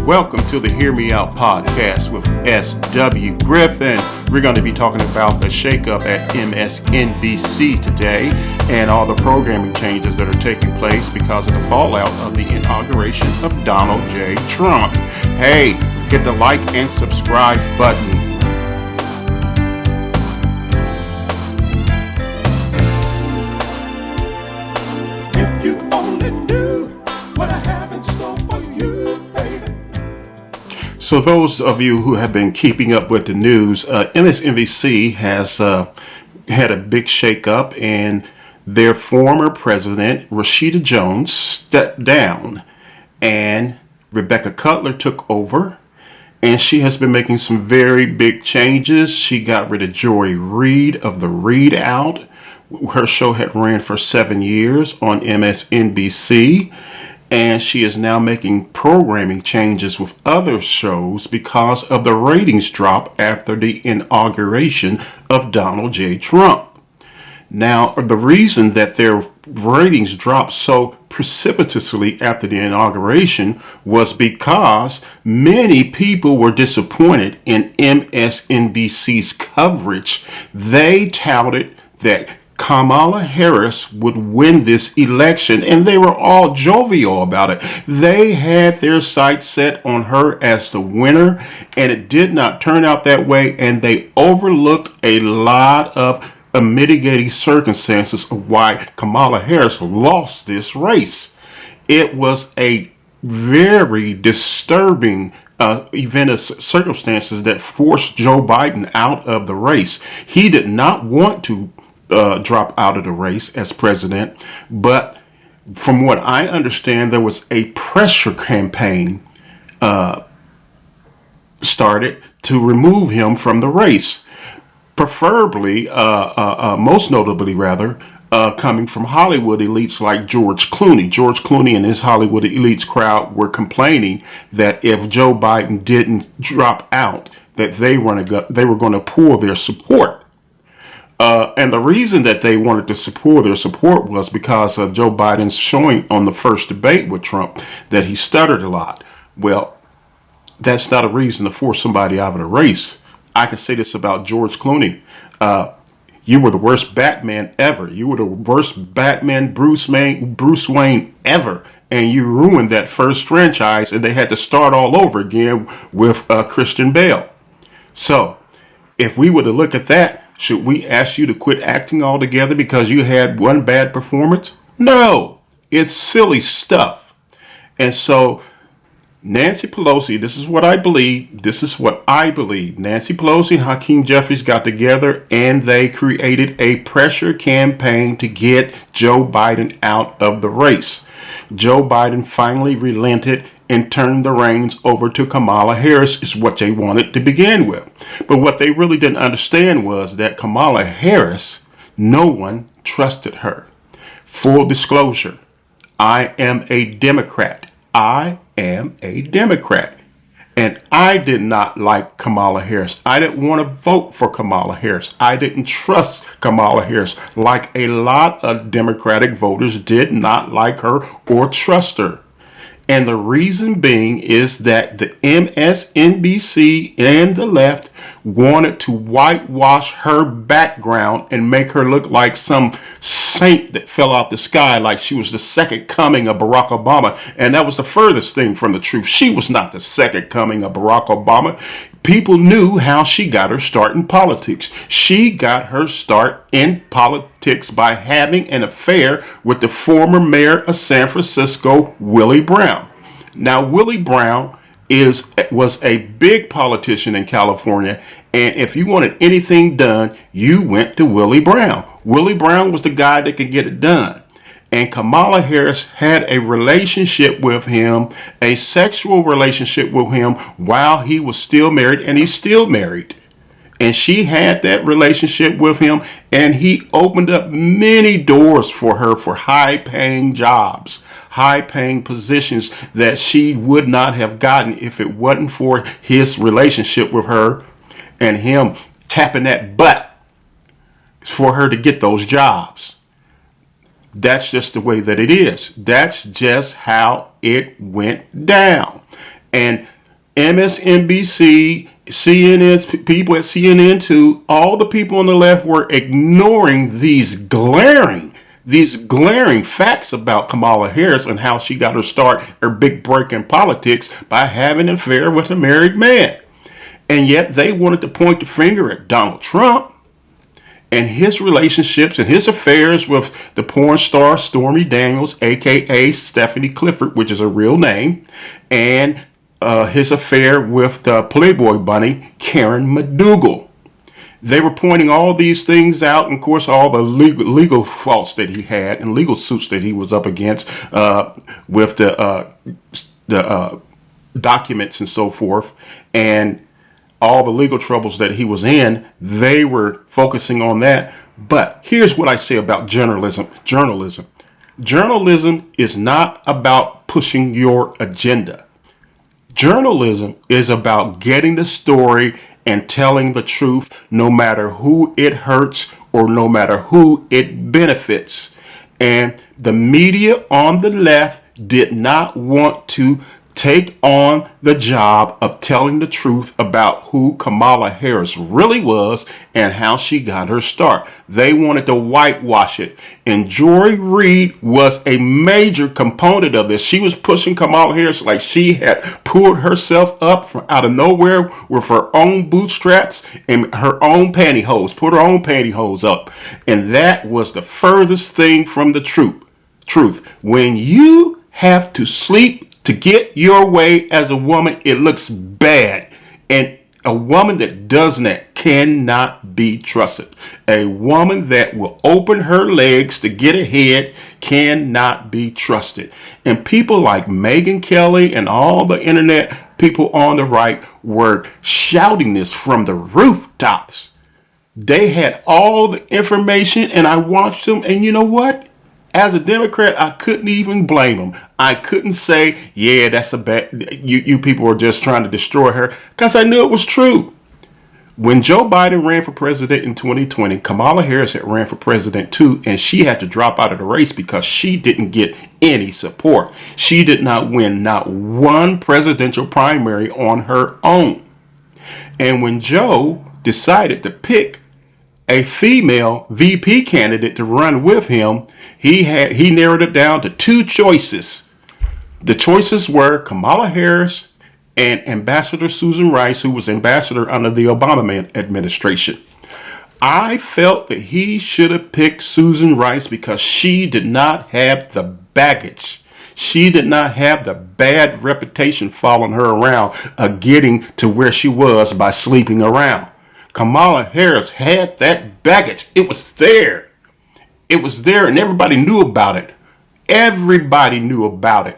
Welcome to the Hear Me Out podcast with S.W. Griffin. We're going to be talking about the shakeup at MSNBC today and all the programming changes that are taking place because of the fallout of the inauguration of Donald J. Trump. Hey, hit the like and subscribe button. If you only knew what I have in store for you, baby. So those of you who have been keeping up with the news, MSNBC has had a big shakeup, and their former president, Rashida Jones, stepped down, and Rebecca Cutler took over, and she has been making some very big changes. She got rid of Joy Reid of the Reid Out. Her show had ran for 7 years on MSNBC. And she is now making programming changes with other shows because of the ratings drop after the inauguration of Donald J. Trump. Now, the reason that their ratings dropped so precipitously after the inauguration was because many people were disappointed in MSNBC's coverage. They touted that Kamala Harris would win this election, and they were all jovial about it. They had their sights set on her as the winner, and it did not turn out that way, and they overlooked a lot of mitigating circumstances of why Kamala Harris lost this race. It was a very disturbing event of circumstances that forced Joe Biden out of the race. He did not want to drop out of the race as president, but from what I understand, there was a pressure campaign started to remove him from the race, preferably, most notably rather, coming from Hollywood elites like George Clooney. George Clooney and his Hollywood elites crowd were complaining that if Joe Biden didn't drop out, that they were going to pull their support. And the reason that they wanted to support their support was because of Joe Biden's showing on the first debate with Trump that he stuttered a lot. Well, that's not a reason to force somebody out of the race. I can say this about George Clooney. You were the worst Batman ever. You were the worst Batman Bruce Wayne ever. And you ruined that first franchise, and they had to start all over again with Christian Bale. So, if we were to look at that, should we ask you to quit acting altogether because you had one bad performance? No, it's silly stuff. And so Nancy Pelosi, this is what I believe. Nancy Pelosi and Hakeem Jeffries got together and they created a pressure campaign to get Joe Biden out of the race. Joe Biden finally relented and turned the reins over to Kamala Harris is what they wanted to begin with. But what they really didn't understand was that Kamala Harris, no one trusted her. Full disclosure, I am a Democrat. And I did not like Kamala Harris. I didn't want to vote for Kamala Harris. I didn't trust Kamala Harris like a lot of Democratic voters did not like her or trust her. And the reason being is that the MSNBC and the left wanted to whitewash her background and make her look like some saint that fell out the sky, like she was the second coming of Barack Obama. And that was the furthest thing from the truth. She was not the second coming of Barack Obama. People knew how she got her start in politics. She got her start in politics by having an affair with the former mayor of San Francisco, Willie Brown. Now, Willie Brown was a big politician in California, and if you wanted anything done, you went to Willie Brown. Willie Brown was the guy that could get it done. And Kamala Harris had a relationship with him, a sexual relationship with him while he was still married, and he's still married. And she had that relationship with him, and he opened up many doors for her for high-paying jobs, high-paying positions that she would not have gotten if it wasn't for his relationship with her and him tapping that butt for her to get those jobs. That's just the way that it is. That's just how it went down. And MSNBC, CNN's people at CNN too, all the people on the left were ignoring these glaring facts about Kamala Harris and how she got her start, her big break in politics by having an affair with a married man. And yet they wanted to point the finger at Donald Trump and his relationships and his affairs with the porn star Stormy Daniels, aka Stephanie Clifford, which is a real name, and his affair with the Playboy bunny Karen McDougal. They were pointing all these things out, and of course all the legal faults that he had and legal suits that he was up against with the documents and so forth, and all the legal troubles that he was in. They were focusing on that. But here's what I say about journalism. Journalism is not about pushing your agenda. Journalism is about getting the story and telling the truth, no matter who it hurts or no matter who it benefits. And the media on the left did not want to take on the job of telling the truth about who Kamala Harris really was and how she got her start. They wanted to whitewash it. And Joy Reid was a major component of this. She was pushing Kamala Harris like she had pulled herself up from out of nowhere with her own bootstraps and her own pantyhose, put her own pantyhose up. And that was the furthest thing from the truth. When you have to sleep to get your way as a woman, it looks bad. And a woman that does that cannot be trusted. A woman that will open her legs to get ahead cannot be trusted. And people like Megyn Kelly and all the internet people on the right were shouting this from the rooftops. They had all the information, and I watched them, and you know what? As a Democrat, I couldn't even blame them. I couldn't say, yeah, that's a bad, you people are just trying to destroy her, because I knew it was true. When Joe Biden ran for president in 2020, Kamala Harris had ran for president too, and she had to drop out of the race because she didn't get any support. She did not win not one presidential primary on her own. And when Joe decided to pick a female VP candidate to run with him, he narrowed it down to two choices. The choices were Kamala Harris and Ambassador Susan Rice, who was ambassador under the Obama administration. I felt that he should have picked Susan Rice because she did not have the baggage. She did not have the bad reputation following her around, getting to where she was by sleeping around. Kamala Harris had that baggage. It was there. It was there, and everybody knew about it. Everybody knew about it.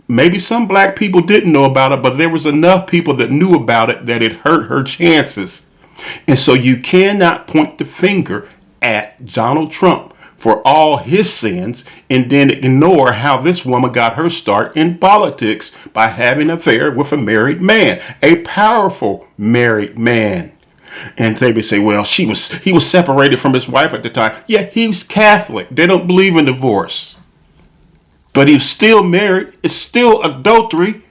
Maybe some black people didn't know about it, but there was enough people that knew about it that it hurt her chances. And so you cannot point the finger at Donald Trump for all his sins and then ignore how this woman got her start in politics by having an affair with a married man, a powerful married man. And they would say, well, he was separated from his wife at the time. Yeah, he was Catholic. They don't believe in divorce. But he was still married. It's still adultery.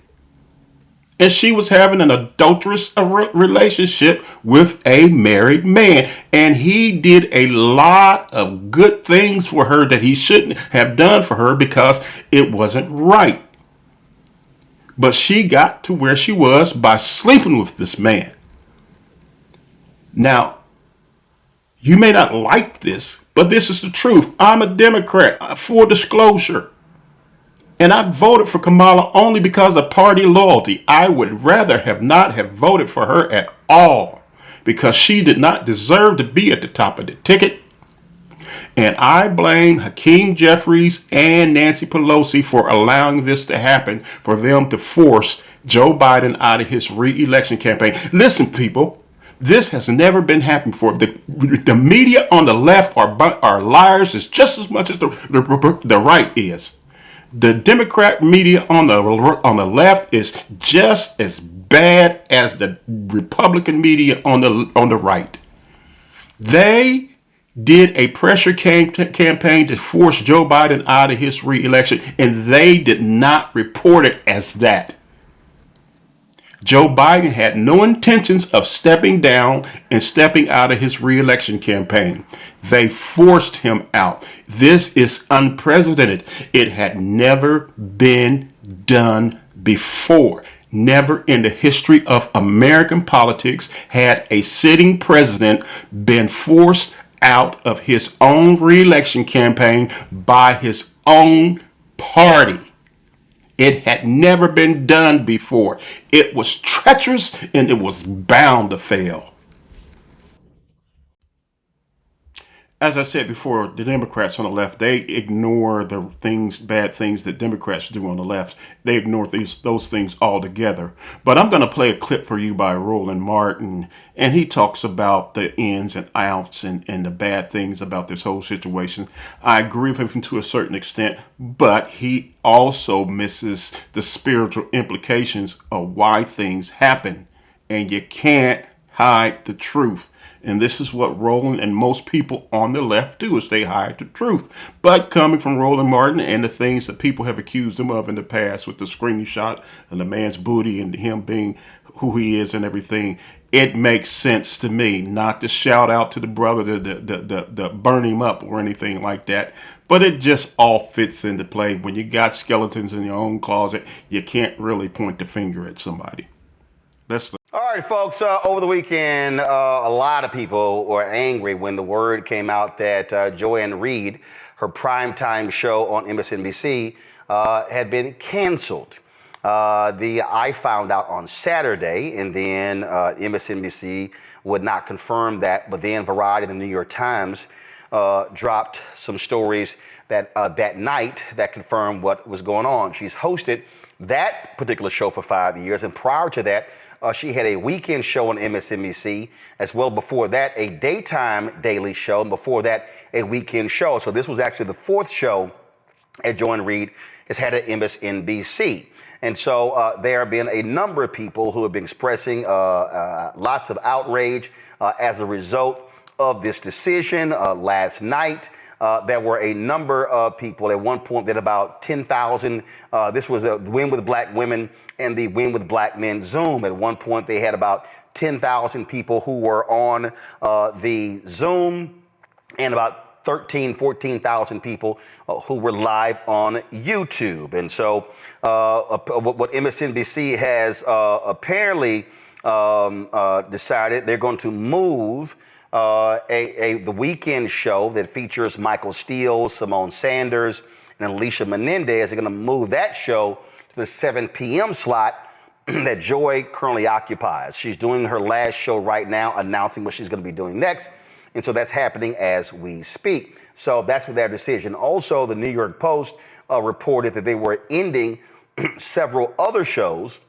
And she was having an adulterous relationship with a married man. And he did a lot of good things for her that he shouldn't have done for her because it wasn't right. But she got to where she was by sleeping with this man. Now, you may not like this, but this is the truth. I'm a Democrat, full disclosure. And I voted for Kamala only because of party loyalty. I would rather not have voted for her at all because she did not deserve to be at the top of the ticket. And I blame Hakeem Jeffries and Nancy Pelosi for allowing this to happen, for them to force Joe Biden out of his re-election campaign. Listen, people. This has never been happened before. The media on the left are liars as just as much as the right is. The Democrat media on the left is just as bad as the Republican media on the right. They did a pressure campaign to force Joe Biden out of his re-election, and they did not report it as that. Joe Biden had no intentions of stepping down and stepping out of his re-election campaign. They forced him out. This is unprecedented. It had never been done before. Never in the history of American politics had a sitting president been forced out of his own re-election campaign by his own party. It had never been done before. It was treacherous and it was bound to fail. As I said before, the Democrats on the left, they ignore the things, bad things that Democrats do on the left. They ignore those things altogether. But I'm going to play a clip for you by Roland Martin, and he talks about the ins and outs and the bad things about this whole situation. I agree with him to a certain extent, but he also misses the spiritual implications of why things happen. And you can't hide the truth. And this is what Roland and most people on the left do, is they hide the truth. But coming from Roland Martin and the things that people have accused him of in the past with the screenshot and the man's booty and him being who he is and everything, it makes sense to me not to shout out to the brother to burn him up or anything like that. But it just all fits into play. When you got skeletons in your own closet, you can't really point the finger at somebody. Let's All right, folks, over the weekend, a lot of people were angry when the word came out that Joy Reid, her primetime show on MSNBC, had been canceled. I found out on Saturday, and then MSNBC would not confirm that, but then Variety and the New York Times dropped some stories that that night that confirmed what was going on. She's hosted that particular show for 5 years, and prior to that, she had a weekend show on MSNBC, as well before that, a daytime daily show, and before that, a weekend show. So this was actually the fourth show that Joy Reid has had at MSNBC. And so there have been a number of people who have been expressing lots of outrage as a result of this decision. Last night, there were a number of people. At one point, that about 10,000. This was a Win with Black Women and the Win with Black Men Zoom. At one point, they had about 10,000 people who were on the Zoom, and about 14,000 people who were live on YouTube. And so what MSNBC has apparently decided, they're going to move the weekend show that features Michael Steele, Simone Sanders, and Alicia Menendez. They're going to move that show to the 7 p.m. slot that Joy currently occupies. She's doing her last show right now, announcing what she's going to be doing next. And so that's happening as we speak. So that's with their decision. Also, the New York Post reported that they were ending several other shows,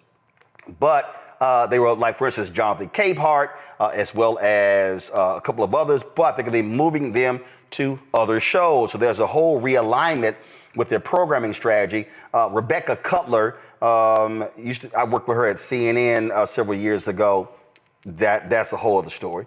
but they were, like, for instance, Jonathan Capehart, as well as a couple of others, but they're going to be moving them to other shows. So there's a whole realignment with their programming strategy. Rebecca Cutler, I worked with her at CNN several years ago. That's a whole other story.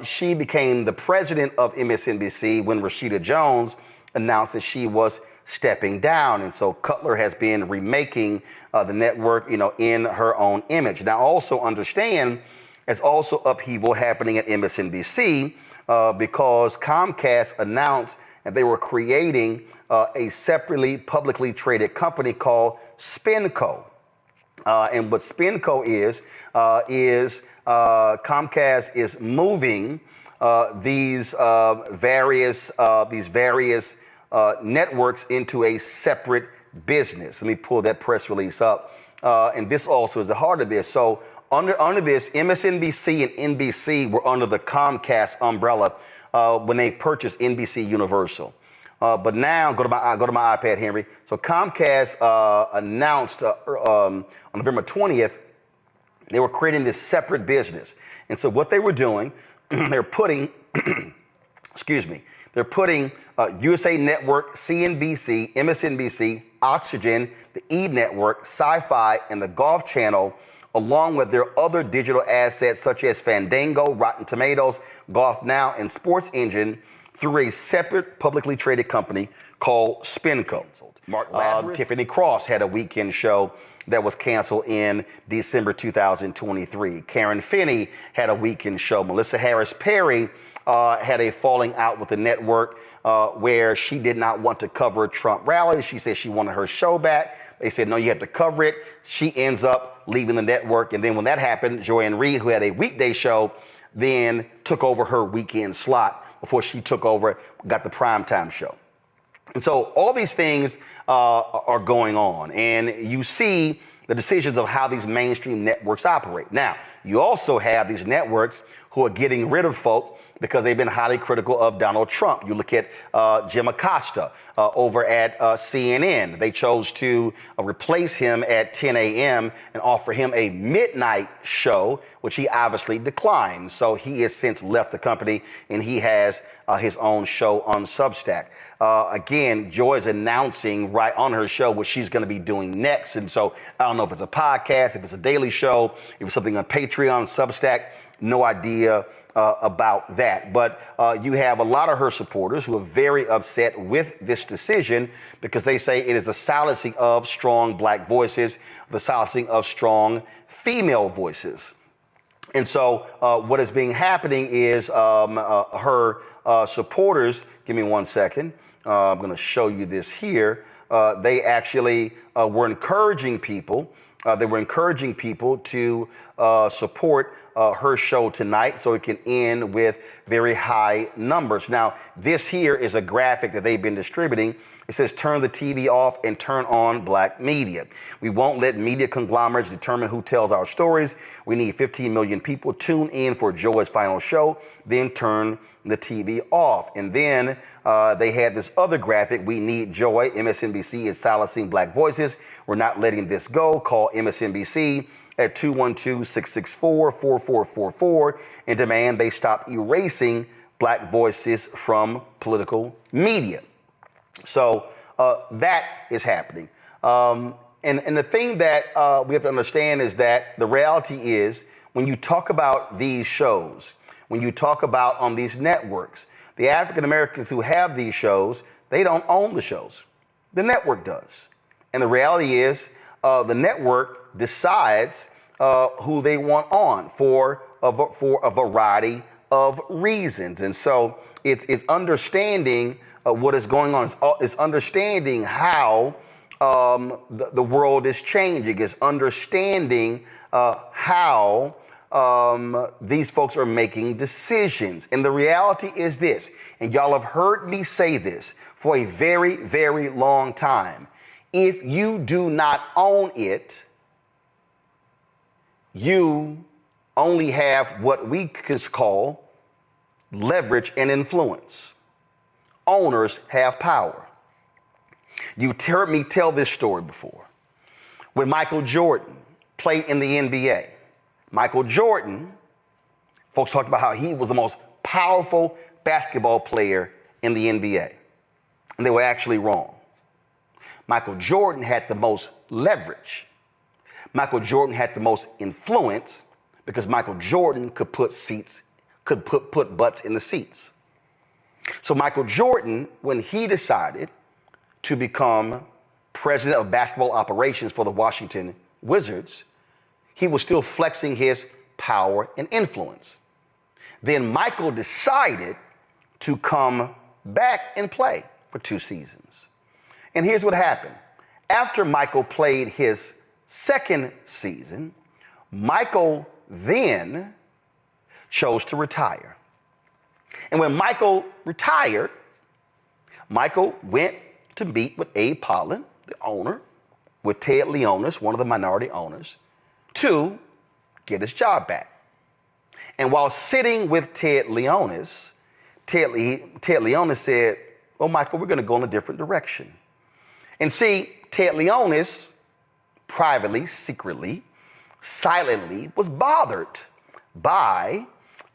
She became the president of MSNBC when Rashida Jones announced that she was stepping down. And so Cutler has been remaking the network, in her own image. Now, also understand, there's also upheaval happening at MSNBC because Comcast announced that they were creating a separately publicly traded company called SpinCo. And what SpinCo is Comcast is moving these various networks into a separate business. Let me pull that press release up. And this also is the heart of this. So under this, MSNBC and NBC were under the Comcast umbrella when they purchased NBC Universal. But now, go to my iPad, Henry. So Comcast announced on November 20th, they were creating this separate business. And so what they were doing, they're putting, they're putting USA Network, CNBC, MSNBC, Oxygen, the E! Network, Sci-Fi, and the Golf Channel, along with their other digital assets such as Fandango, Rotten Tomatoes, Golf Now, and Sports Engine, through a separate publicly traded company called Spinco. Mark Lazarus. Tiffany Cross had a weekend show that was canceled in December 2023. Karen Finney had a weekend show. Melissa Harris Perry had a falling out with the network where she did not want to cover Trump rallies. She said she wanted her show back. They said, no, you have to cover it. She ends up leaving the network. And then when that happened, Joy Reid, who had a weekday show, then took over her weekend slot before she took over, got the primetime show. And so all these things are going on, and you see the decisions of how these mainstream networks operate. Now, you also have these networks who are getting rid of folk because they've been highly critical of Donald Trump. You look at Jim Acosta over at CNN. They chose to replace him at 10 a.m. and offer him a midnight show, which he obviously declined. So he has since left the company, and he has his own show on Substack. Again, Joy is announcing right on her show what she's going to be doing next. And so I don't know if it's a podcast, if it's a daily show, if it's something on Patreon, Substack, no idea about that. But you have a lot of her supporters who are very upset with this decision because they say it is the silencing of strong black voices, the silencing of strong female voices. And so what is being happening is her supporters, give me 1 second, I'm going to show you this here. They actually were encouraging people. They were encouraging people to support her show tonight so it can end with very high numbers. Now, this here is a graphic that they've been distributing. It says, turn the TV off and turn on black media. We won't let media conglomerates determine who tells our stories. We need 15 million people tune in for Joy's final show, then turn the TV off. And then they had this other graphic, we need Joy. MSNBC is silencing black voices. We're not letting this go. Call MSNBC at 212-664-4444 and demand they stop erasing black voices from political media. So that is happening. And the thing that we have to understand is that the reality is when you talk about these shows, when you talk about on these networks, the African Americans who have these shows, they don't own the shows. The network does. And the reality is the network decides who they want on for a variety of reasons. And so it's understanding what is going on. It's understanding how the world is changing. It's understanding how these folks are making decisions. And the reality is this, and y'all have heard me say this for a very, very long time. If you do not own it, you only have what we could call leverage and influence. Owners have power. You heard me tell this story before. When Michael Jordan played in the NBA, Michael Jordan, folks talked about how he was the most powerful basketball player in the NBA. And they were actually wrong. Michael Jordan had the most leverage. Michael Jordan had the most influence because Michael Jordan could put butts in the seats. So Michael Jordan, when he decided to become president of basketball operations for the Washington Wizards, he was still flexing his power and influence. Then Michael decided to come back and play for 2 seasons. And here's what happened. After Michael played his second season, Michael then chose to retire. And when Michael retired, Michael went to meet with Abe Pollan, the owner, with Ted Leonis, one of the minority owners, to get his job back. And while sitting with Ted Leonis, Ted Leonis said, well, Michael, we're going to go in a different direction. And see, Ted Leonis privately, secretly, silently was bothered by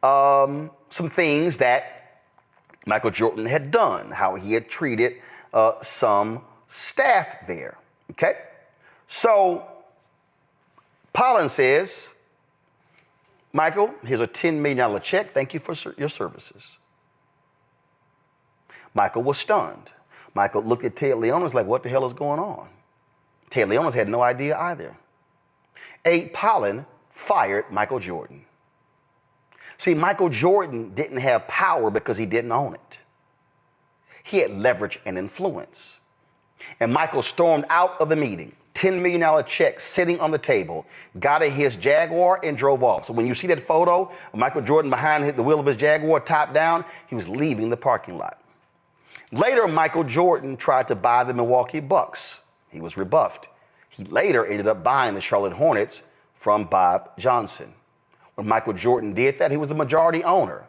some things that Michael Jordan had done, how he had treated some staff there, okay? So Pollan says, Michael, here's a $10 million check. Thank you for your services. Michael was stunned. Michael looked at Ted Leonsis like, what the hell is going on? Ted Leonsis had no idea either. Abe Pollin fired Michael Jordan. See, Michael Jordan didn't have power because he didn't own it. He had leverage and influence. And Michael stormed out of the meeting, $10 million check sitting on the table, got in his Jaguar and drove off. So when you see that photo of Michael Jordan behind the wheel of his Jaguar, top down, he was leaving the parking lot. Later, Michael Jordan tried to buy the Milwaukee Bucks. He was rebuffed. He later ended up buying the Charlotte Hornets from Bob Johnson. When Michael Jordan did that, he was the majority owner.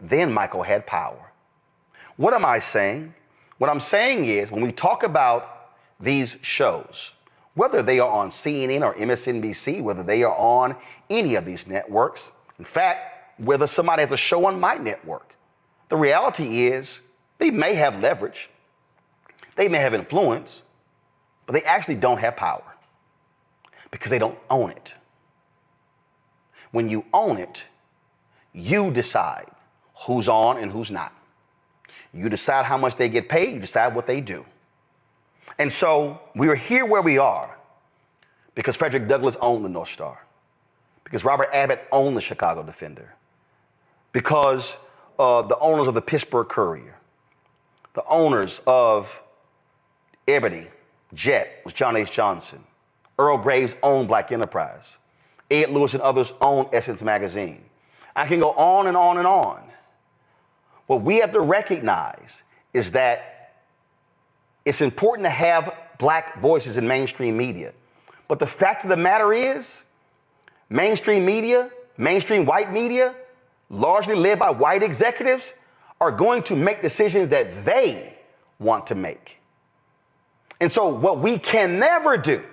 Then Michael had power. What am I saying? What I'm saying is when we talk about these shows, whether they are on CNN or MSNBC, whether they are on any of these networks, in fact, whether somebody has a show on my network, the reality is they may have leverage, they may have influence, but they actually don't have power because they don't own it. When you own it, you decide who's on and who's not. You decide how much they get paid, you decide what they do. And so we are here where we are because Frederick Douglass owned the North Star, because Robert Abbott owned the Chicago Defender, because the owners of the Pittsburgh Courier, the owners of Ebony, Jet was John H. Johnson. Earl Graves owned Black Enterprise. Ed Lewis and others owned Essence Magazine. I can go on and on and on. What we have to recognize is that it's important to have black voices in mainstream media. But the fact of the matter is, mainstream media, mainstream white media, largely led by white executives, are going to make decisions that they want to make. And so what we can never do,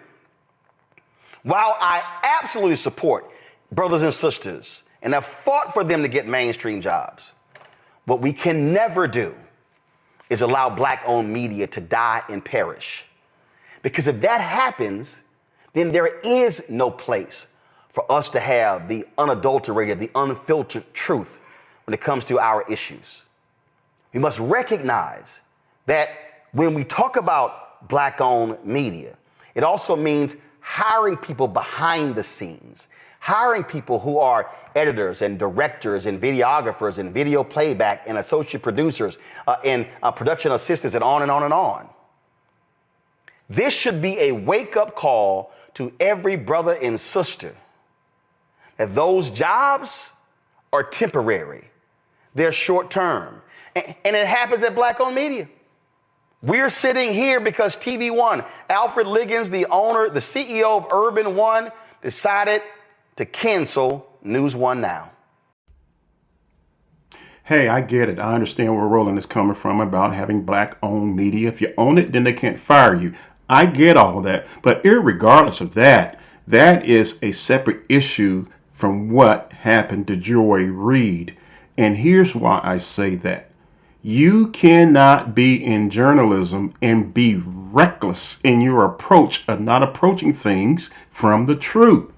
while I absolutely support brothers and sisters and have fought for them to get mainstream jobs, what we can never do is allow black-owned media to die and perish. Because if that happens, then there is no place for us to have the unadulterated, the unfiltered truth when it comes to our issues. We must recognize that when we talk about black-owned media, it also means hiring people behind the scenes, hiring people who are editors and directors and videographers and video playback and associate producers and production assistants and on and on and on. This should be a wake-up call to every brother and sister that those jobs are temporary. They're short-term. And it happens at black-owned media. We're sitting here because TV One, Alfred Liggins, the owner, the CEO of Urban One, decided to cancel News One Now. Hey, I get it. I understand where Roland is coming from about having black-owned media. If you own it, then they can't fire you. I get all that. But irregardless of that, that is a separate issue from what happened to Joy Reid. And here's why I say that. You cannot be in journalism and be reckless in your approach of not approaching things from the truth.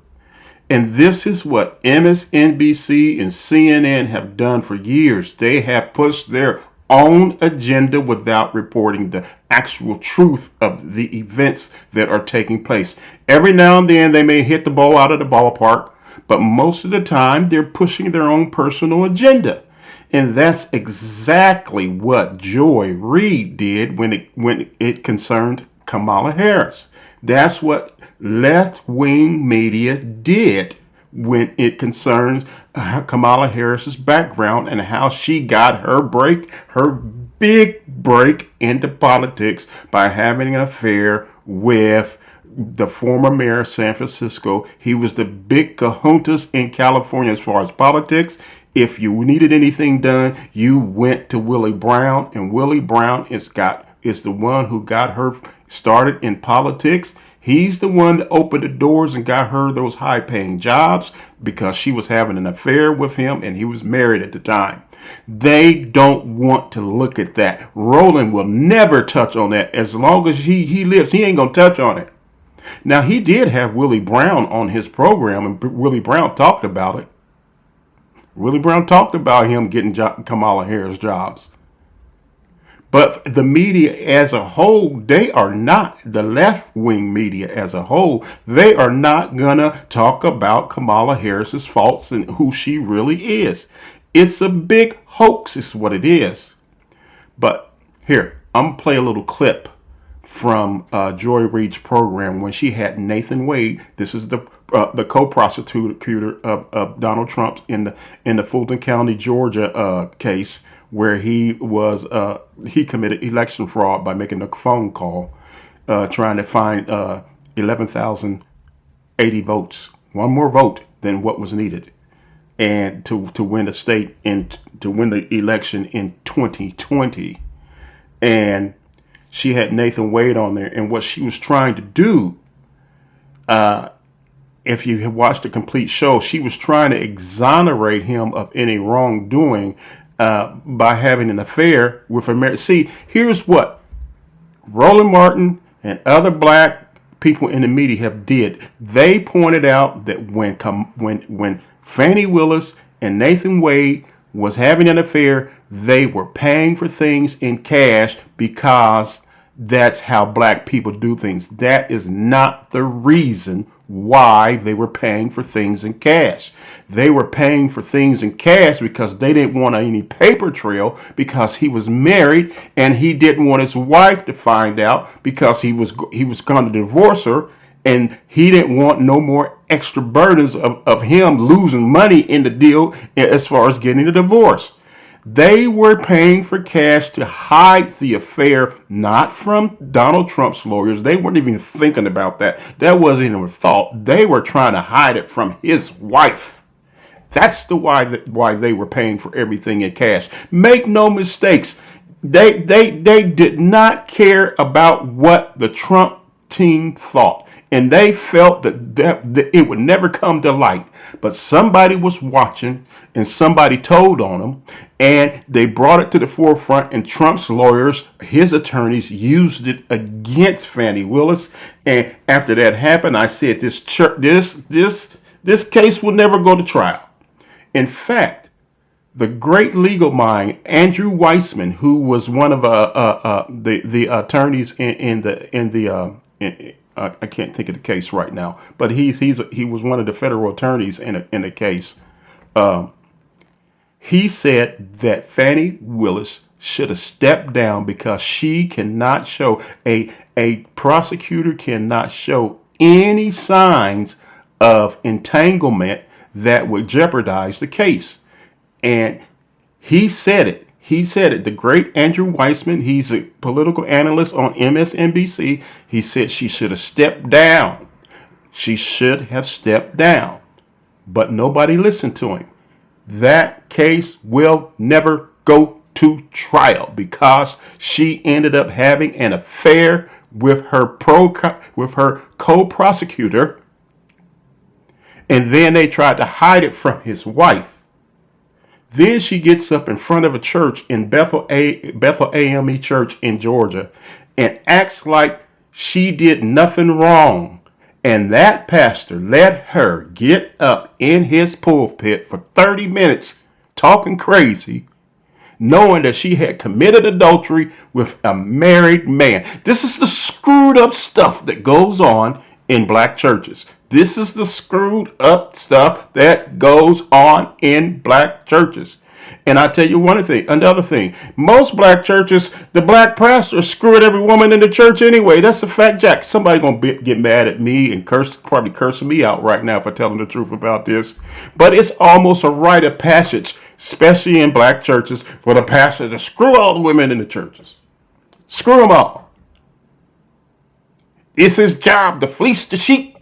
And this is what MSNBC and CNN have done for years. They have pushed their own agenda without reporting the actual truth of the events that are taking place. Every now and then they may hit the ball out of the ballpark, but most of the time they're pushing their own personal agenda. And that's exactly what Joy Reid did when it concerned Kamala Harris. That's what left-wing media did when it concerns Kamala Harris's background and how she got her big break into politics by having an affair with the former mayor of San Francisco. He was the big kahuntas in California as far as politics. If you needed anything done, you went to Willie Brown, and Willie Brown is the one who got her started in politics. He's the one that opened the doors and got her those high-paying jobs because she was having an affair with him and he was married at the time. They don't want to look at that. Roland will never touch on that. As long as he lives, he ain't going to touch on it. Now, he did have Willie Brown on his program, and Willie Brown talked about it. Willie Brown talked about him getting Kamala Harris jobs. But the media as a whole, they are not, the left-wing media as a whole, they are not going to talk about Kamala Harris's faults and who she really is. It's a big hoax is what it is. But here, I'm going to play a little clip from Joy Reid's program when she had Nathan Wade. This is the co-prosecutor of Donald Trump in the Fulton County, Georgia case, where he committed election fraud by making a phone call, trying to find 11,080 votes, one more vote than what was needed, and to win the state and to win the election in 2020. And she had Nathan Wade on there, and what she was trying to do, if you have watched the complete show, she was trying to exonerate him of any wrongdoing by having an affair with a married. See, here's what Roland Martin and other black people in the media have did. They pointed out that when Fannie Willis and Nathan Wade was having an affair, they were paying for things in cash because that's how black people do things. That is not the reason why they were paying for things in cash. They were paying for things in cash because they didn't want any paper trail, because he was married and he didn't want his wife to find out, because he was going to divorce her, and he didn't want no more extra burdens of him losing money in the deal as far as getting a divorce. They were paying for cash to hide the affair, not from Donald Trump's lawyers. They weren't even thinking about that. That wasn't even a thought. They were trying to hide it from his wife. That's why they were paying for everything in cash. Make no mistakes. They did not care about what the Trump team thought. And they felt that it would never come to light. But somebody was watching and somebody told on them, and they brought it to the forefront, and Trump's lawyers, his attorneys, used it against Fannie Willis. And after that happened, I said this case will never go to trial. In fact, the great legal mind, Andrew Weissman, who was one of the attorneys I can't think of the case right now, but he was one of the federal attorneys in the case. He said that Fannie Willis should have stepped down because she cannot show, a prosecutor cannot show any signs of entanglement that would jeopardize the case. And he said it. He said it. The great Andrew Weissman, he's a political analyst on MSNBC. He said she should have stepped down. She should have stepped down. But nobody listened to him. That case will never go to trial because she ended up having an affair with her co-prosecutor. And then they tried to hide it from his wife. Then she gets up in front of a church in Bethel AME Church in Georgia and acts like she did nothing wrong. And that pastor let her get up in his pulpit for 30 minutes talking crazy, knowing that she had committed adultery with a married man. This is the screwed up stuff that goes on in black churches. This is the screwed up stuff that goes on in black churches. And I tell you another thing. Most black churches, the black pastor screwed every woman in the church anyway. That's a fact, Jack. Somebody gonna get mad at me and probably cursing me out right now for telling the truth about this. But it's almost a rite of passage, especially in black churches, for the pastor to screw all the women in the churches. Screw them all. It's his job to fleece the sheep.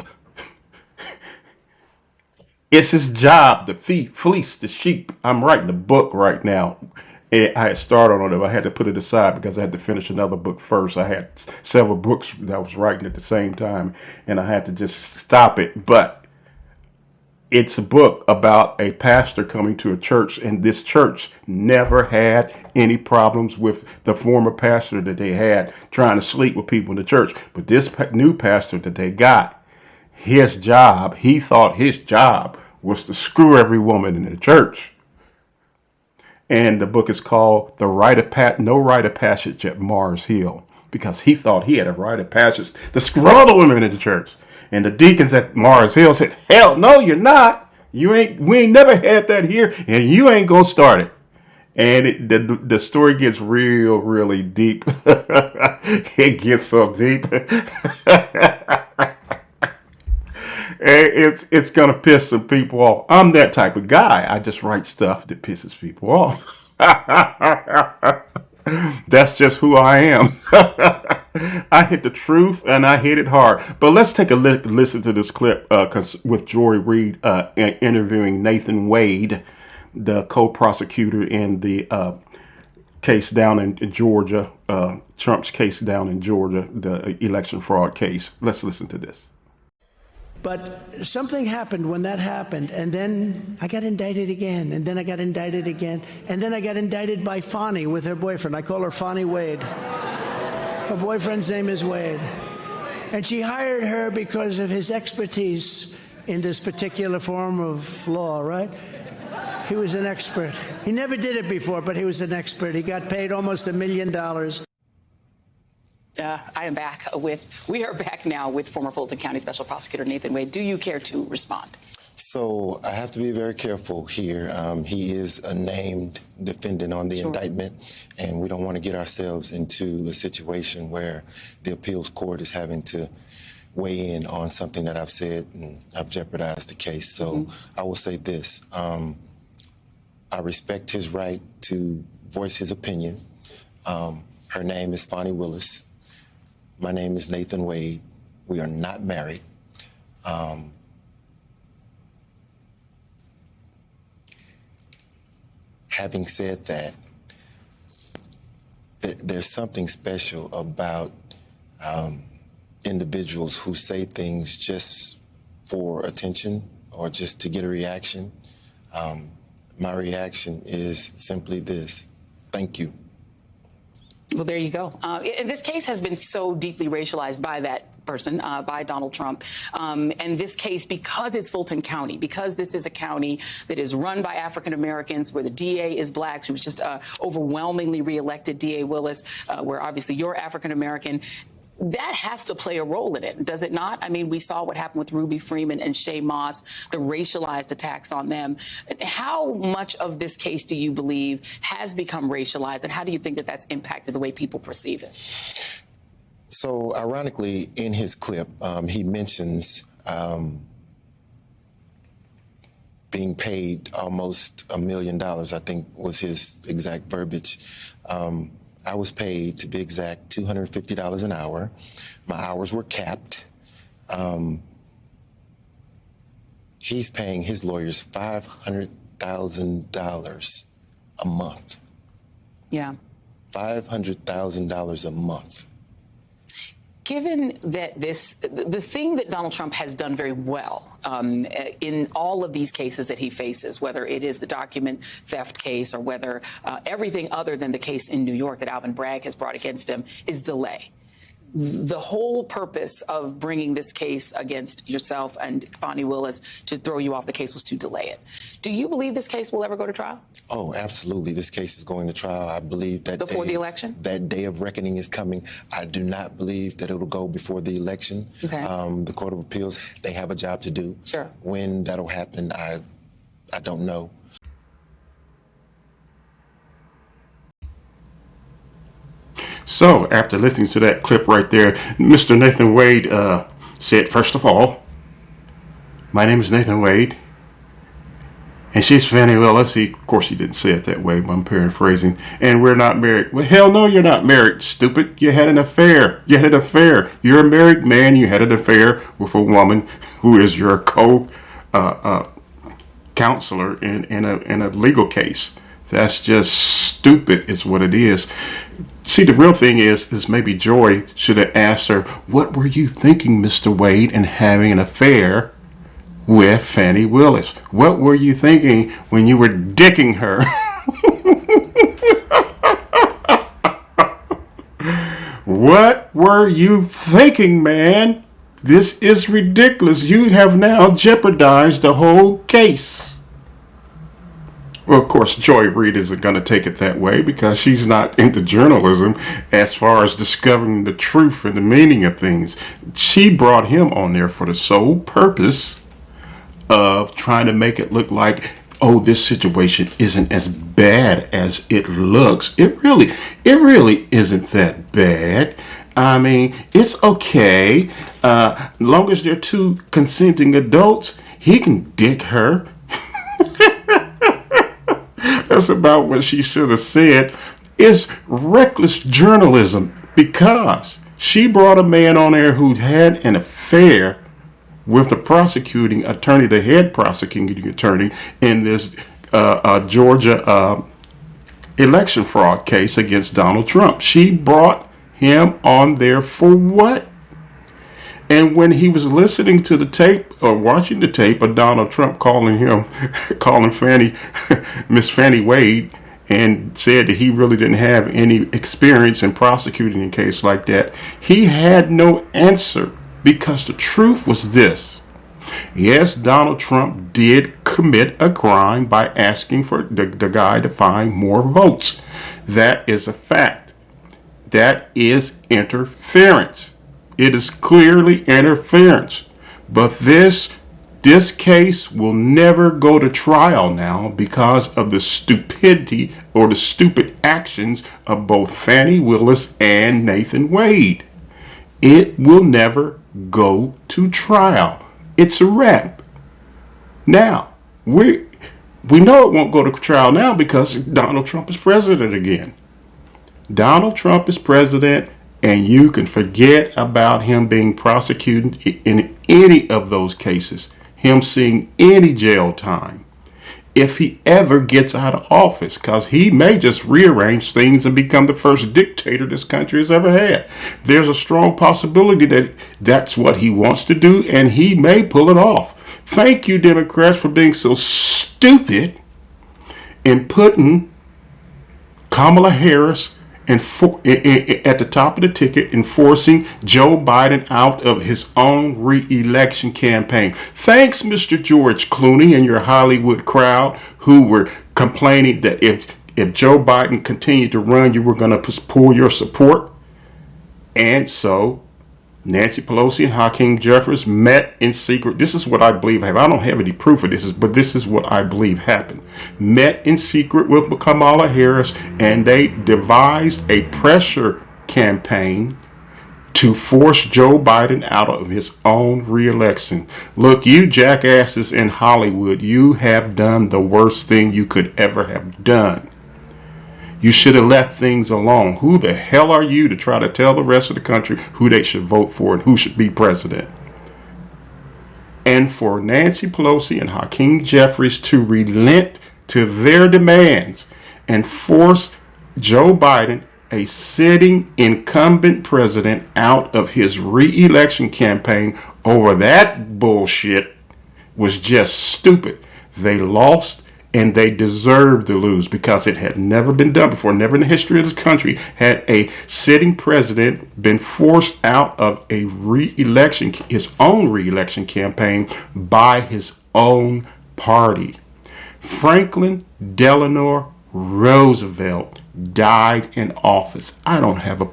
It's his job to fleece the sheep. I'm writing a book right now. And I had started on it, but I had to put it aside because I had to finish another book first. I had several books that I was writing at the same time, and I had to just stop it. But it's a book about a pastor coming to a church, and this church never had any problems with the former pastor that they had trying to sleep with people in the church. But this new pastor that they got, he thought his job was to screw every woman in the church. And the book is called No Rite of Passage at Mars Hill, because he thought he had a rite of passage to screw all the women in the church. And the deacons at Mars Hill said, hell no, you're not. We ain't never had that here, and you ain't gonna start it. And the story gets really deep. It gets so deep. It's gonna piss some people off. I'm that type of guy. I just write stuff that pisses people off. That's just who I am. I hit the truth and I hit it hard. But let's take a listen to this clip with Joy Reid interviewing Nathan Wade, the co-prosecutor in the case down in Georgia, Trump's case down in Georgia, the election fraud case. Let's listen to this. But something happened when that happened, and then I got indicted again, and then I got indicted again, and then I got indicted by Fonnie with her boyfriend. I call her Fonnie Wade. Her boyfriend's name is Wade. And she hired her because of his expertise in this particular form of law, right? He was an expert. He never did it before, but he was an expert. He got paid almost $1 million. We are back now with former Fulton County Special Prosecutor Nathan Wade. Do you care to respond? So I have to be very careful here. He is a named defendant on the indictment, and we don't want to get ourselves into a situation where the appeals court is having to weigh in on something that I've said, and I've jeopardized the case. So I will say this. I respect his right to voice his opinion. Her name is Fonnie Willis. My name is Nathan Wade. We are not married. Having said that, there's something special about individuals who say things just for attention or just to get a reaction. My reaction is simply this: thank you. Well, there you go. And this case has been so deeply racialized by that person, by Donald Trump. And this case, because it's Fulton County, because this is a county that is run by African Americans, where the DA is black, she was just overwhelmingly reelected, DA Willis, where obviously you're African American. That has to play a role in it, does it not? I mean, we saw what happened with Ruby Freeman and Shay Moss, the racialized attacks on them. How much of this case do you believe has become racialized, and how do you think that that's impacted the way people perceive it? So, ironically, in his clip, he mentions being paid almost $1 million, I think was his exact verbiage. I was paid, to be exact, $250 an hour. My hours were capped. He's paying his lawyers $500,000 a month. Yeah. $500,000 a month. Given that the thing that Donald Trump has done very well in all of these cases that he faces, whether it is the document theft case or whether everything other than the case in New York that Alvin Bragg has brought against him, is delay. The whole purpose of bringing this case against yourself and Fonnie Willis to throw you off the case was to delay it. Do you believe this case will ever go to trial? Oh, absolutely. This case is going to trial. I believe that before the election? That day of reckoning is coming. I do not believe that it will go before the election. Okay. The Court of Appeals, they have a job to do. Sure. When that'll happen, I don't know. So, after listening to that clip right there, Mr. Nathan Wade said, first of all, my name is Nathan Wade, and she's Fannie Willis. Of course, he didn't say it that way, but I'm paraphrasing. And we're not married. Well, hell no, you're not married, stupid. You had an affair. You had an affair. You're a married man. You had an affair with a woman who is your co-counselor in a legal case. That's just stupid is what it is. See, the real thing is maybe Joy should have asked her, what were you thinking, Mr. Wade, in having an affair with Fannie Willis? What were you thinking when you were dicking her? What were you thinking, man? This is ridiculous. You have now jeopardized the whole case. Well, of course, Joy Reid isn't going to take it that way because she's not into journalism as far as discovering the truth and the meaning of things. She brought him on there for the sole purpose of trying to make it look like, oh, this situation isn't as bad as it looks. It really isn't that bad. I mean, it's okay. As long as they're two consenting adults, he can dick her. That's about what she should have said. It's reckless journalism because she brought a man on there who had an affair with the prosecuting attorney, the head prosecuting attorney in this Georgia election fraud case against Donald Trump. She brought him on there for what? And when he was listening to the tape or watching the tape of Donald Trump calling Miss Fannie Wade, and said that he really didn't have any experience in prosecuting a case like that, he had no answer because the truth was this. Yes, Donald Trump did commit a crime by asking for the guy to find more votes. That is a fact. That is interference. It is clearly interference. But this case will never go to trial now because of the stupidity or the stupid actions of both Fani Willis and Nathan Wade. It will never go to trial. It's a wrap. Now, we know it won't go to trial now because Donald Trump is president again. Donald Trump is president, and you can forget about him being prosecuted in any of those cases, him seeing any jail time, if he ever gets out of office, because he may just rearrange things and become the first dictator this country has ever had. There's a strong possibility that that's what he wants to do, and he may pull it off. Thank you, Democrats, for being so stupid in putting Kamala Harris at the top of the ticket and forcing Joe Biden out of his own re-election campaign. Thanks, Mr. George Clooney and your Hollywood crowd who were complaining that if Joe Biden continued to run, you were going to pull your support. And so Nancy Pelosi and Hakeem Jeffries met in secret. This is what I believe happened. I don't have any proof of this, but this is what I believe happened. Met in secret with Kamala Harris, and they devised a pressure campaign to force Joe Biden out of his own re-election. Look, you jackasses in Hollywood, you have done the worst thing you could ever have done. You should have left things alone. Who the hell are you to try to tell the rest of the country who they should vote for and who should be president? And for Nancy Pelosi and Hakeem Jeffries to relent to their demands and force Joe Biden, a sitting incumbent president, out of his re-election campaign over that bullshit was just stupid. They lost. And they deserved to lose because it had never been done before. Never in the history of this country had a sitting president been forced out of a re-election, his own re-election campaign by his own party. Franklin Delano Roosevelt died in office. I don't have a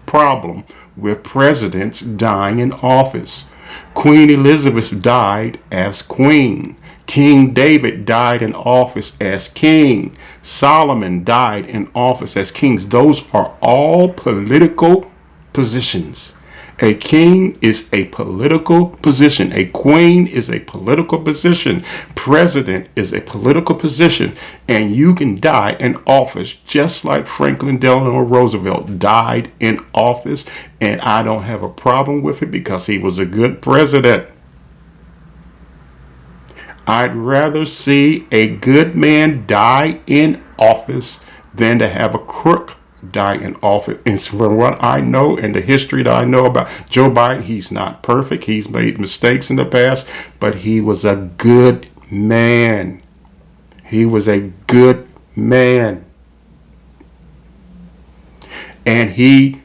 problem with presidents dying in office. Queen Elizabeth died as queen. King David died in office as king. Solomon died in office as kings. Those are all political positions. A king is a political position. A queen is a political position. President is a political position. And you can die in office just like Franklin Delano Roosevelt died in office. And I don't have a problem with it because he was a good president. I'd rather see a good man die in office than to have a crook die in office. And from what I know and the history that I know about Joe Biden, he's not perfect. He's made mistakes in the past, but he was a good man. He was a good man. And he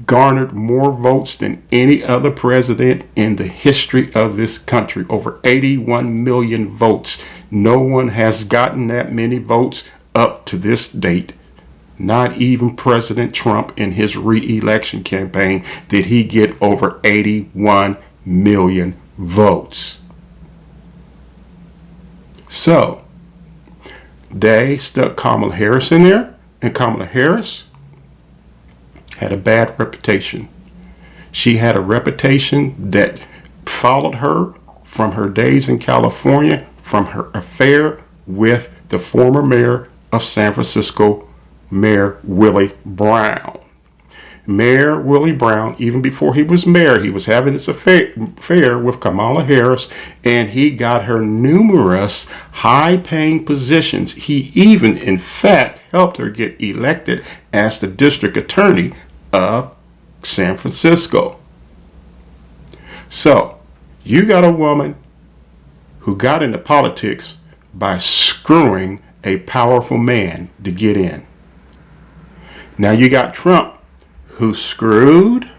garnered more votes than any other president in the history of this country. Over 81 million votes. No one has gotten that many votes up to this date. Not even President Trump in his re-election campaign did he get over 81 million votes. So, they stuck Kamala Harris in there, and Kamala Harris had a bad reputation. She had a reputation that followed her from her days in California, from her affair with the former mayor of San Francisco, Mayor Willie Brown. Mayor Willie Brown, even before he was mayor, he was having this affair with Kamala Harris, and he got her numerous high-paying positions. He even, in fact, helped her get elected as the district attorney of San Francisco. So, you got a woman who got into politics by screwing a powerful man to get in. Now you got Trump, who screwed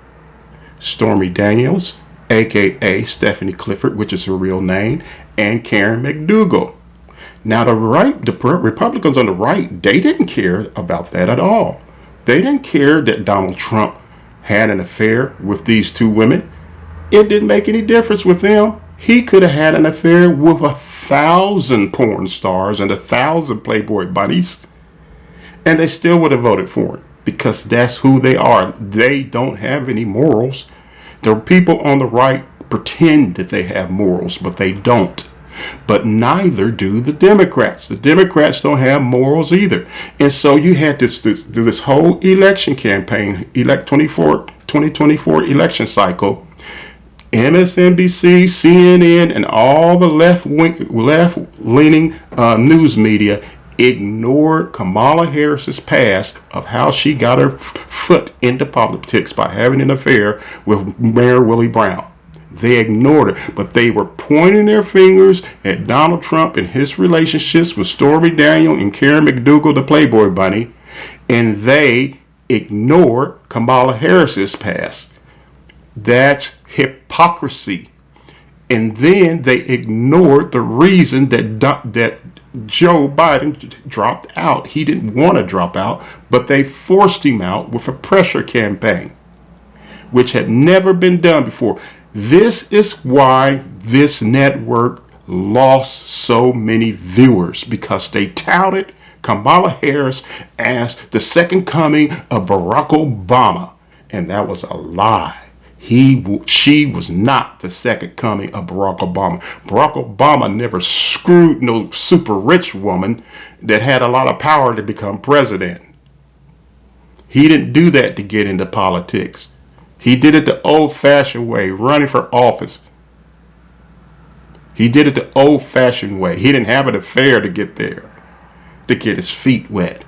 Stormy Daniels, aka Stephanie Clifford, which is her real name, and Karen McDougal. Now the Republicans on the right, they didn't care about that at all. They didn't care that Donald Trump had an affair with these two women. It didn't make any difference with them. He could have had an affair with 1,000 porn stars and 1,000 Playboy bunnies, and they still would have voted for him, because that's who they are. They don't have any morals. The people on the right pretend that they have morals, but they don't. But neither do the Democrats. The Democrats don't have morals either. And so you had this whole election campaign, 2024 election cycle. MSNBC, CNN, and all the left-leaning news media ignored Kamala Harris's past of how she got her foot into politics by having an affair with Mayor Willie Brown. They ignored it, but they were pointing their fingers at Donald Trump and his relationships with Stormy Daniels and Karen McDougal, the Playboy bunny, and they ignored Kamala Harris's past. That's hypocrisy. And then they ignored the reason that Joe Biden dropped out. He didn't want to drop out, but they forced him out with a pressure campaign, which had never been done before. This is why this network lost so many viewers, because they touted Kamala Harris as the second coming of Barack Obama, and that was a lie. She was not the second coming of Barack Obama. Barack Obama never screwed no super rich woman that had a lot of power to become president. He didn't do that to get into politics. He did it the old-fashioned way, running for office. He did it the old-fashioned way. He didn't have an affair to get there, to get his feet wet.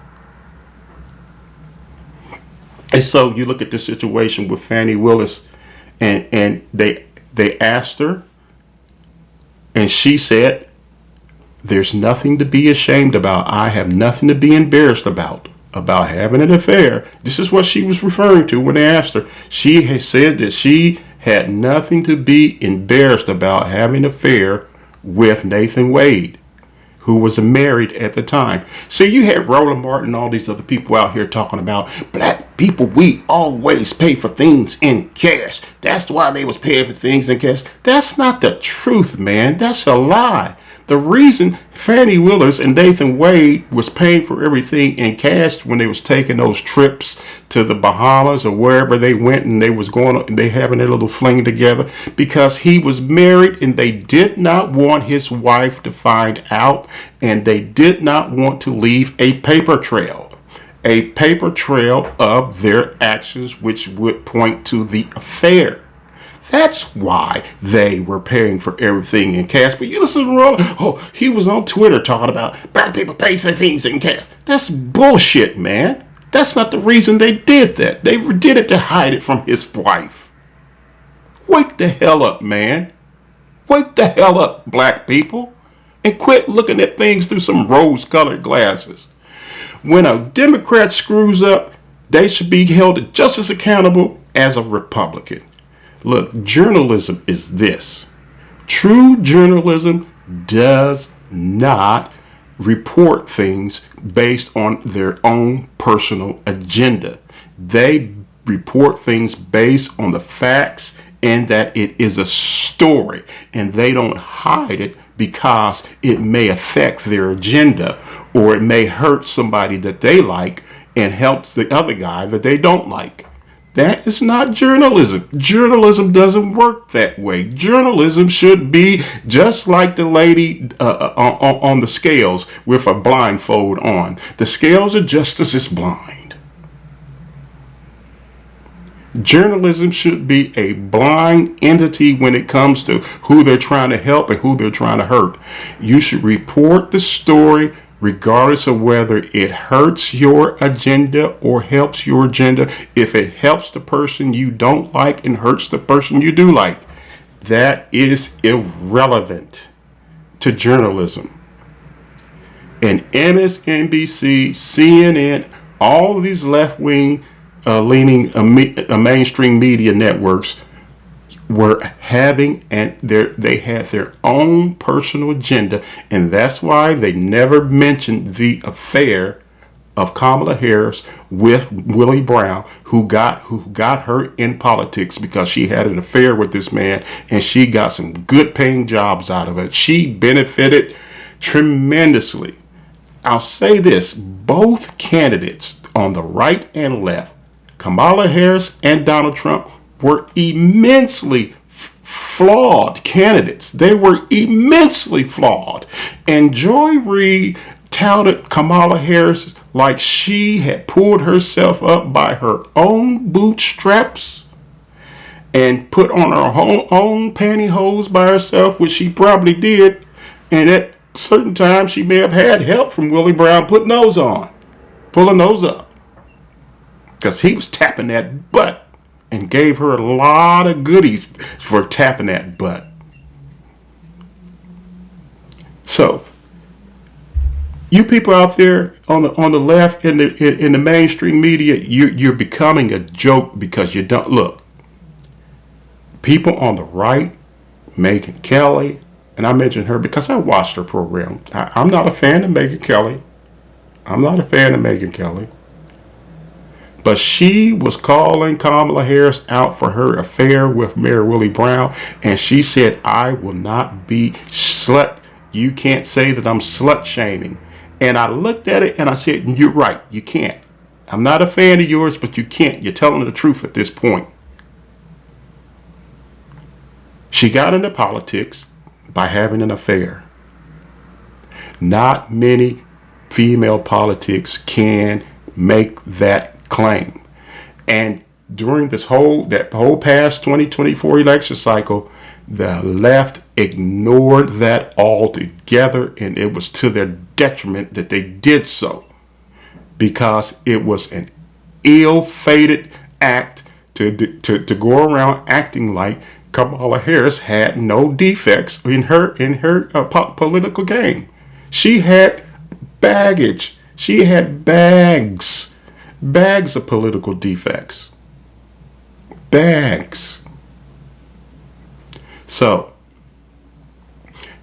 And so you look at the situation with Fani Willis, and they asked her, and she said, "There's nothing to be ashamed about. I have nothing to be embarrassed about having an affair." This is what she was referring to when they asked her. She has said that she had nothing to be embarrassed about having an affair with Nathan Wade, who was married at the time. See, you had Roland Martin and all these other people out here talking about black people, we always pay for things in cash. That's why they was paying for things in cash. That's not the truth, man. That's a lie. The reason Fani Willis and Nathan Wade was paying for everything in cash when they was taking those trips to the Bahamas or wherever they went, and they having their little fling together, because he was married and they did not want his wife to find out, and they did not want to leave a paper trail of their actions, which would point to the affair. That's why they were paying for everything in cash. But you listen to Roland, he was on Twitter talking about black people pay for things in cash. That's bullshit, man. That's not the reason they did that. They did it to hide it from his wife. Wake the hell up, man. Wake the hell up, black people. And quit looking at things through some rose-colored glasses. When a Democrat screws up, they should be held just as accountable as a Republican. Look, journalism is this. True journalism does not report things based on their own personal agenda. They report things based on the facts and that it is a story, and they don't hide it because it may affect their agenda or it may hurt somebody that they like and helps the other guy that they don't like. That is not journalism. Journalism doesn't work that way. Journalism should be just like the lady on the scales with a blindfold on. The scales of justice is blind. Journalism should be a blind entity when it comes to who they're trying to help and who they're trying to hurt. You should report the story regardless of whether it hurts your agenda or helps your agenda. If it helps the person you don't like and hurts the person you do like, that is irrelevant to journalism. And MSNBC, CNN, all of these left-wing leaning mainstream media networks were having, and they had their own personal agenda, and that's why they never mentioned the affair of Kamala Harris with Willie Brown, who got her in politics because she had an affair with this man, and she got some good paying jobs out of it. She benefited tremendously. I'll say this: both candidates on the right and left, Kamala Harris and Donald Trump, were immensely flawed candidates. They were immensely flawed. And Joy Reid touted Kamala Harris like she had pulled herself up by her own bootstraps and put on her own pantyhose by herself, which she probably did. And at certain times she may have had help from Willie Brown putting those on, pulling those up, because he was tapping that butt and gave her a lot of goodies for tapping that butt. So, you people out there on the left in the mainstream media, you're becoming a joke because you don't look. People on the right, Megyn Kelly, and I mentioned her because I watched her program. I'm not a fan of Megyn Kelly. But she was calling Kamala Harris out for her affair with Mayor Willie Brown, and she said, "I will not be slut. You can't say that I'm slut shaming." And I looked at it and I said, "You're right. You can't. I'm not a fan of yours, but you can't. You're telling the truth at this point." She got into politics by having an affair. Not many female politics can make that claim. And during that whole past 2024 election cycle, the left ignored that altogether, and it was to their detriment that they did so, because it was an ill-fated act to go around acting like Kamala Harris had no defects in her political game. She had baggage. She had bags of political defects. Bags. So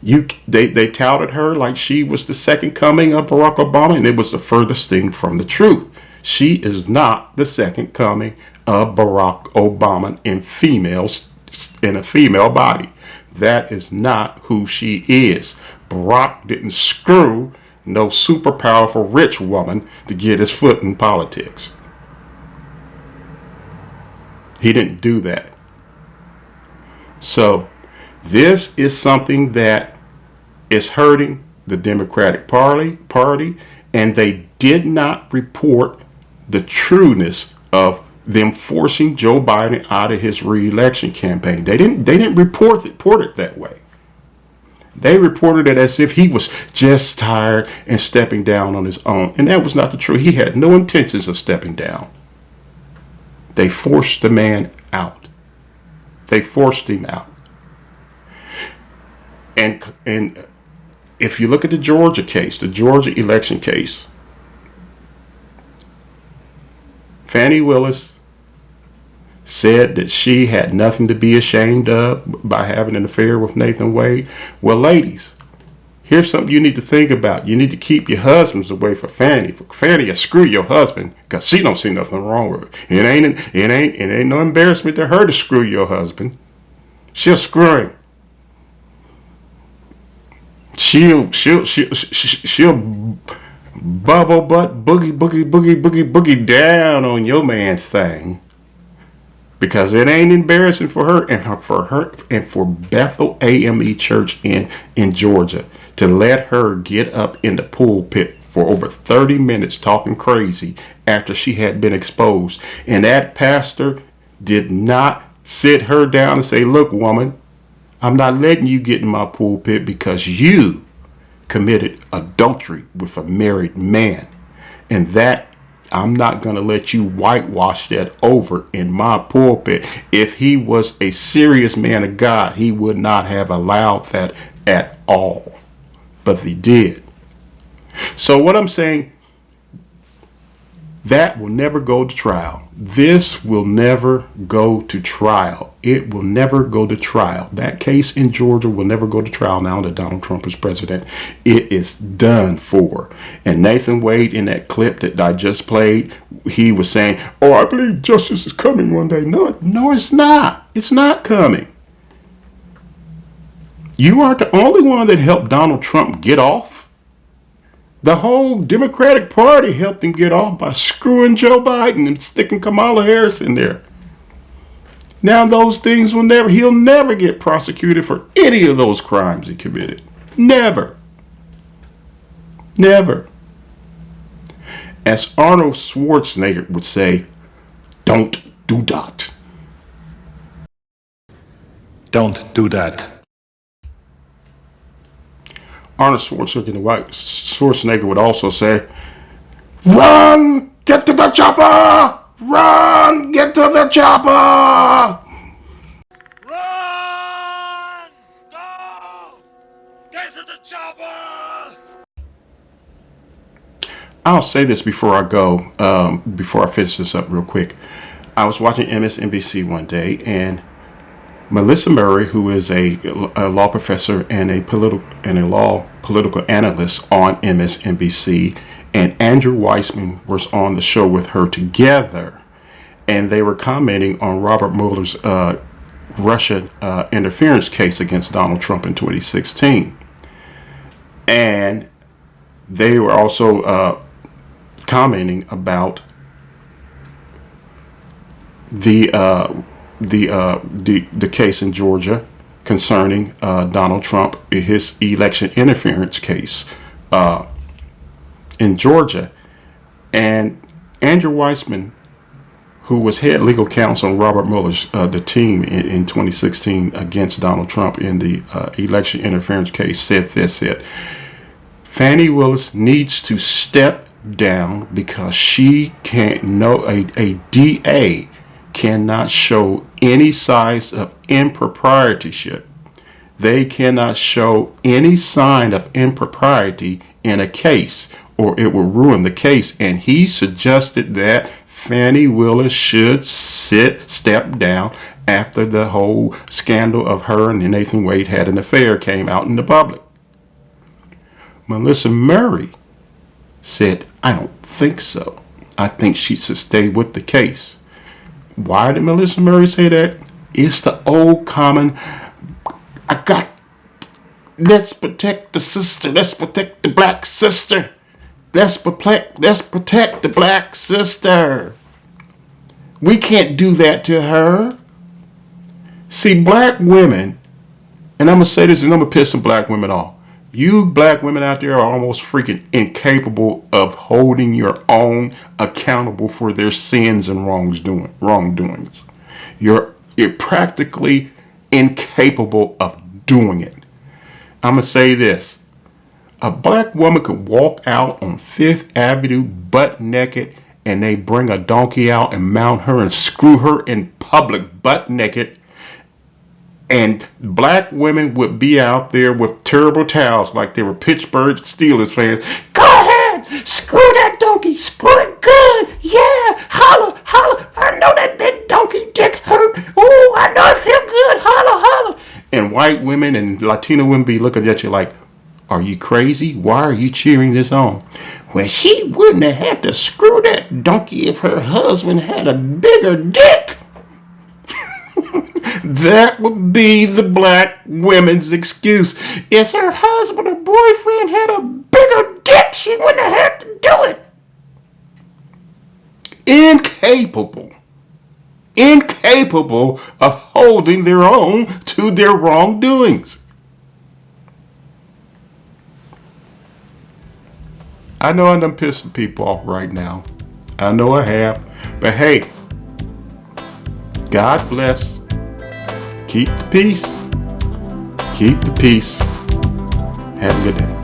they touted her like she was the second coming of Barack Obama, and it was the furthest thing from the truth. She is not the second coming of Barack Obama in a female body. That is not who she is. Barack didn't screw no super powerful rich woman to get his foot in politics. He didn't do that. So this is something that is hurting the Democratic Party, and they did not report the trueness of them forcing Joe Biden out of his re-election campaign. They didn't report it that way. They reported it as if he was just tired and stepping down on his own. And that was not the truth. He had no intentions of stepping down. They forced the man out. They forced him out. And if you look at the Georgia election case, Fani Willis said that she had nothing to be ashamed of by having an affair with Nathan Wade. Well, ladies, Here's something you need to think about. You need to keep your husbands away from Fannie. For Fannie will screw your husband because she don't see nothing wrong with it. It ain't no embarrassment to her to screw your husband. She'll screw him. She'll bubble butt boogie down on your man's thing. Because it ain't embarrassing for her and for Bethel AME Church in Georgia to let her get up in the pulpit for over 30 minutes talking crazy after she had been exposed. And that pastor did not sit her down and say, look, woman, I'm not letting you get in my pulpit because you committed adultery with a married man. And that I'm not going to let you whitewash that over in my pulpit. If he was a serious man of God, he would not have allowed that at all. But he did. So what I'm saying, that will never go to trial. This will never go to trial. It will never go to trial. That case in Georgia will never go to trial now that Donald Trump is president. It is done for. And Nathan Wade, in that clip that I just played, he was saying, oh, I believe justice is coming one day. No, it's not. It's not coming. You aren't the only one that helped Donald Trump get off. The whole Democratic Party helped him get off by screwing Joe Biden and sticking Kamala Harris in there. Now those things he'll never get prosecuted for any of those crimes he committed. Never. Never. As Arnold Schwarzenegger would say, don't do that. Don't do that. Arnold Schwarzenegger would also say, run, get to the chopper, run, get to the chopper. Run! Go! Get to the chopper! I'll say this before I go, before I finish this up real quick. I was watching MSNBC one day, and Melissa Murray, who is a law professor and a political analyst on MSNBC, and Andrew Weissman was on the show with her together, and they were commenting on Robert Mueller's Russia interference case against Donald Trump in 2016. And they were also commenting about the case in Georgia concerning Donald Trump, his election interference case in Georgia. And Andrew Weissman, who was head legal counsel on Robert Mueller's the team in 2016 against Donald Trump in the election interference case, said Fani Willis needs to step down because she can't know a DA cannot show any signs of improprietyship. They cannot show any sign of impropriety in a case, or it will ruin the case. And he suggested that Fani Willis should step down after the whole scandal of her and Nathan Wade had an affair came out in the public. Melissa Murray said, I don't think so. I think she should stay with the case. Why did Melissa Murray say that? It's the old common, let's protect the sister. Let's protect the black sister. Let's protect the black sister. We can't do that to her. See, black women, and I'm going to say this and I'm going to piss some black women off. You black women out there are almost freaking incapable of holding your own accountable for their sins and wrongdoings. You're practically incapable of doing it. I'm going to say this. A black woman could walk out on 5th Avenue butt naked and they bring a donkey out and mount her and screw her in public butt naked. And black women would be out there with terrible towels like they were Pittsburgh Steelers fans. Go ahead, screw that donkey, screw it good, yeah, holla, holla. I know that big donkey dick hurt. Oh, I know it feel good, holla, holla. And white women and Latino women be looking at you like, Are you crazy? Why are you cheering this on? Well, she wouldn't have had to screw that donkey if her husband had a bigger dick. That would be the black women's excuse. If her husband or boyfriend had a bigger dick, she wouldn't have had to do it. Incapable of holding their own to their wrongdoings. I know I done pissed some people off right now. I know I have. But hey, God bless. Keep the peace. Keep the peace. Have a good day.